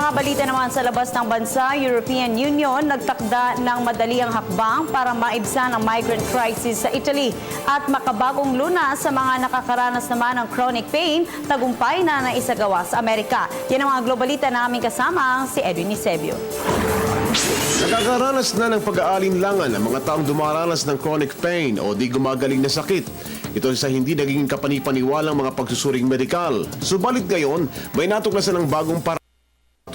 mga balita naman sa labas ng bansa, European Union nagtakda ng madaliang hakbang para maibsan ang migrant crisis sa Italy at makabagong lunas sa mga nakakaranas naman ng chronic pain, tagumpay na naisagawa sa Amerika. Yan ang mga globalita na aming kasama, si Edwin Eusebio. Nakakaranas na ng pag-aalinlangan ang mga taong dumaranas ng chronic pain o di gumagaling na sakit. Ito sa hindi naging kapanipaniwalang mga pagsusuring medikal. Subalit ngayon, may natuklasan ng bagong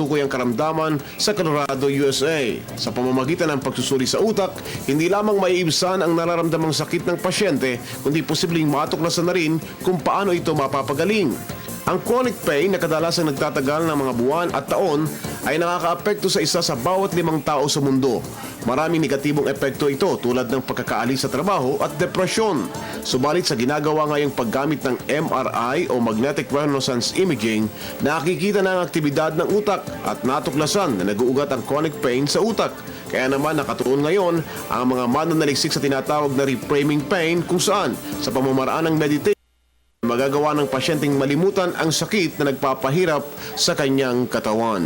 tukoy ang karamdaman sa Colorado, USA. Sa pamamagitan ng pagsusuri sa utak, hindi lamang maiibsan ang nararamdamang sakit ng pasyente, kundi posibleng matuklasan na rin kung paano ito mapapagaling. Ang chronic pain na kadalasang nagtatagal ng mga buwan at taon ay nakakaapekto sa isa sa bawat 5 tao sa mundo. Maraming negatibong epekto ito tulad ng pagkakaalis sa trabaho at depresyon. Subalit sa ginagawa ngayong paggamit ng MRI o Magnetic Resonance Imaging, nakikita na ang aktibidad ng utak at natuklasan na nag-uugat ang chronic pain sa utak. Kaya naman nakatuon ngayon ang mga mananaliksik sa tinatawag na reframing pain kung saan sa pamamaraan ng meditation, magagawa ng pasyenteng malimutan ang sakit na nagpapahirap sa kanyang katawan.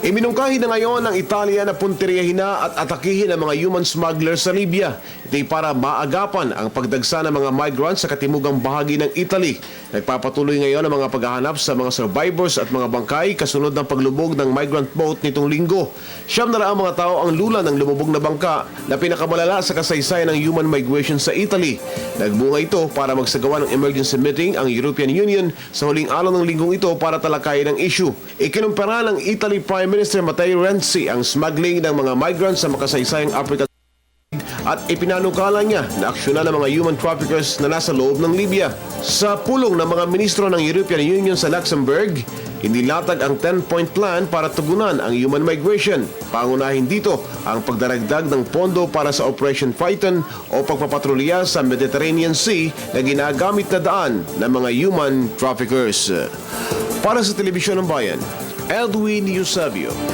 Iminungkahi na ngayon ng Italia na punteriyahin na at atakihin ang mga human smugglers sa Libya. Ito'y para maagapan ang pagdagsa ng mga migrants sa katimugang bahagi ng Italy. Nagpapatuloy ngayon ang mga paghahanap sa mga survivors at mga bangkay kasunod ng paglubog ng migrant boat nitong linggo. 700 mga tao ang lula ng lumubog na bangka na pinakamalala sa kasaysayan ng human migration sa Italy. Nagbunga ito para magsagawa ng emergency meeting ang European Union sa huling araw ng linggong ito para talakayin ang issue. Ikinumpara ng Italy Prime Minister Matteo Renzi ang smuggling ng mga migrants sa makasaysayang Africa at ipinanukala niya na aksyonan ng mga human traffickers na nasa loob ng Libya. Sa pulong ng mga ministro ng European Union sa Luxembourg, inilatag ang 10-point plan para tugunan ang human migration. Pangunahin dito ang pagdaragdag ng pondo para sa Operation Triton o pagpapatrolya sa Mediterranean Sea na ginagamit na daan ng mga human traffickers. Para sa Telebisyon ng Bayan, Edwin Eusebio.